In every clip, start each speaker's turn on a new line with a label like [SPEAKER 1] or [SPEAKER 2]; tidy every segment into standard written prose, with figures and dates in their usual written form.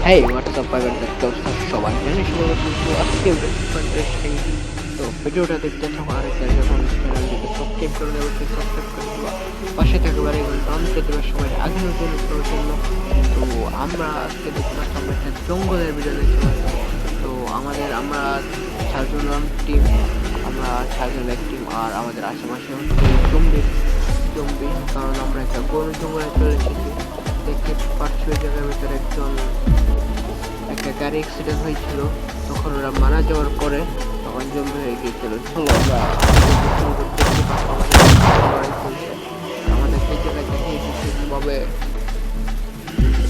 [SPEAKER 1] Hey, what's up? I got the close up সবাই জানি সবাই কিন্তু আজকে ইন্টারেস্টিং তো ভিডিওটা দেখতে থাকো আর একটা যখন চ্যানেলটিকে সাবস্ক্রাইব করে দেবো সাবস্ক্রাইব করে দেবো পাশে থাকবে এই ঘন্টা দেওয়ার সময় আগে নতুন করার জন্য তো আমরা আজকে দেখতে পাচ্ছি আমরা একটা জঙ্গলের ভিডিও দেখতে পাচ্ছি তো আমরা 4জন টিম আমরা 4জন এক টিম আর আমাদের আশেপাশে হচ্ছে জম্বি কারণ আমরা একটা বড় জঙ্গলে চলে এসেছি দেখতে পাচ্ছি ওই জায়গার ভিতরে একটা গাড়ি অ্যাক্সিডেন্ট হয়েছিল তখন ওরা মারা যাওয়ার পরে তখন জম্বি হয়ে গিয়েছিল আমাদেরকে জায়গায় কিভাবে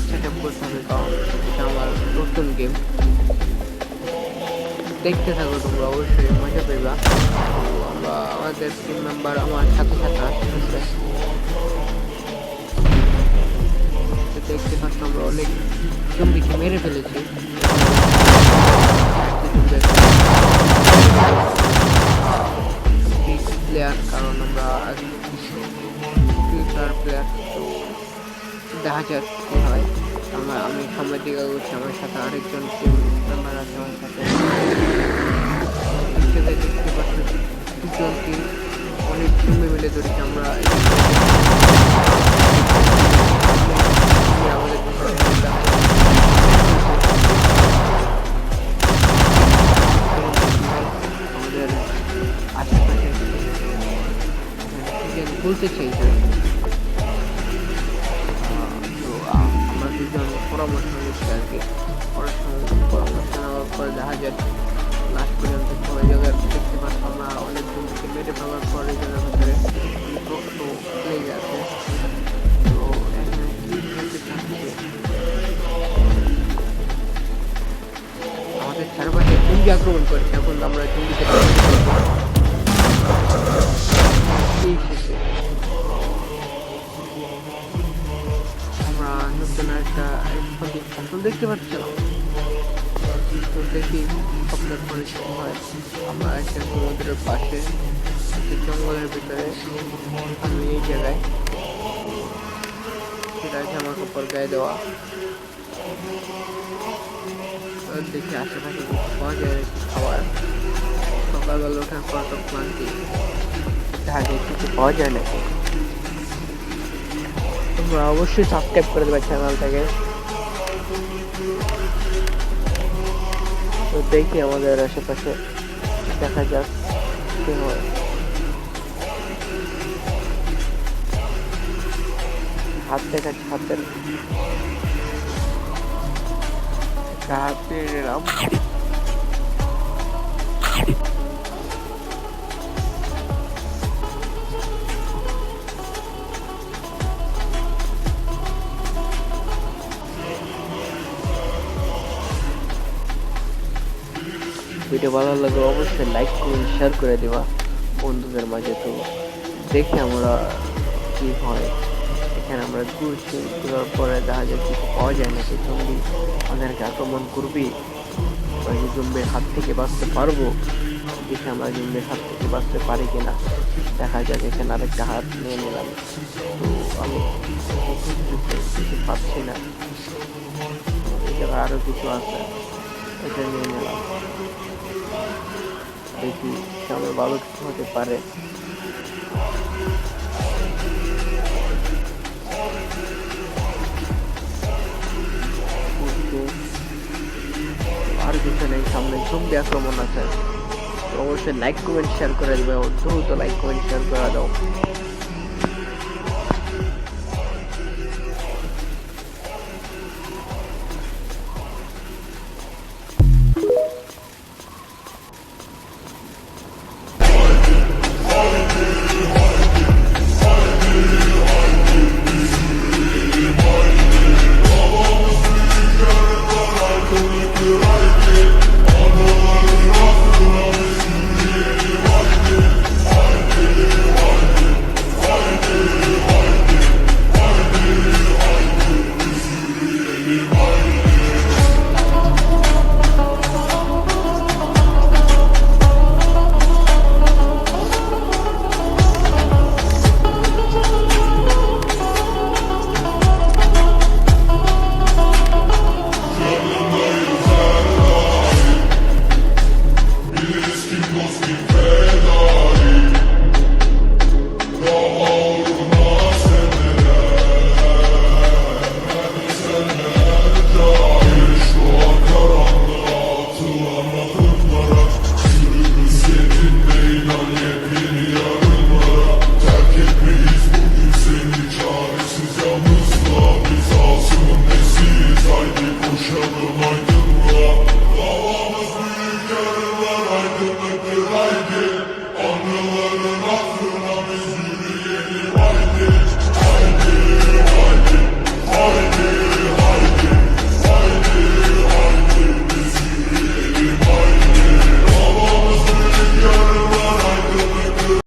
[SPEAKER 1] সেট আপ করতে হবে কারণ এটা আমার নতুন গেম দেখতে থাকো তোমরা অবশ্যই মজা পেবা আমরা আমাদের টিম মেম্বার আমার সাথে সাথে আসতেছে দেখতে পাচ্ছ আমরা অনেক জম্বিকে মেরে ফেলেছি প্লেয়ার কারণ আমরা প্লেয়ার তো দেখা যাক কি হয় আমি সামনের দিকে করছি আমার সাথে আরেকজন টিম মেম্বার আছে আমার সাথে দেখতে পাচ্ছি দুজন টিম অনেক জম্বি মিলে ধরেছি আমরা বলতে চাইছে তো আমরা দুজন পরামর্শ নিচ্ছি আর কি পরামর্শ নেওয়ার পর দেখা যায় লাস্ট পর্যন্ত সবাই জায়গায় দেখতে পাচ্ছি আমরা অনেক জনকে মেরে ফেলার পর এই জায়গার ভিতরে রক্ত লেগে আছে তো আমাদের চারপাশে জঙ্গি আক্রমণ করছে এখন আমরা জঙ্গিকে আমরা নতুন একটা দেখতে পাচ্ছিলাম তো দেখি আপনার পরিচিত হয় আমরা একটা সমুদ্রের পাশে জঙ্গলের ভিতরে আমি এই জায়গায় সেটা আছে আমার উপর গায়ে দেওয়া দেখি আশেপাশে কিছু পাওয়া যায় খাবার সকালবেলা ওঠার পর তো ক্লান্তি ঢাকে কিছু পাওয়া যায় নাকি তোমরা অবশ্যই সাবস্ক্রাইব করে দেবে চ্যানেলটাকে তো দেখি আমাদের আশেপাশে দেখা যাক কি হয় হাত দেখাচ্ছি হাতের এলাম ভিডিও ভালো লাগে অবশ্যই লাইক করুন শেয়ার করে দেওয়া বন্ধুদের মাঝে তো দেখি আমরা কি হয় এখানে আমরা ঘুরছি ঘুরার পরে দেখা যায় কিছু পাওয়া যায় নাকি জঙ্গি আমাদেরকে আক্রমণ করবি ওই জম্বির হাত থেকে বাঁচতে পারবো দেখি আমরা জম্বির হাত থেকে বাঁচতে পারি কিনা দেখা যাক এখানে আরেকটা হাত নিয়ে নিলাম তো আমি কিছু পাচ্ছি না এই জায়গায় আরো কিছু আছে এটা নিয়ে নিলাম দেখি সামনে ভালো কিছু হতে পারে আর কিছু নেই সামনে জম্বি আক্রমণ আছে অবশ্যই লাইক কমেন্ট শেয়ার করে দেবে দ্রুত লাইক কমেন্ট শেয়ার করে দাও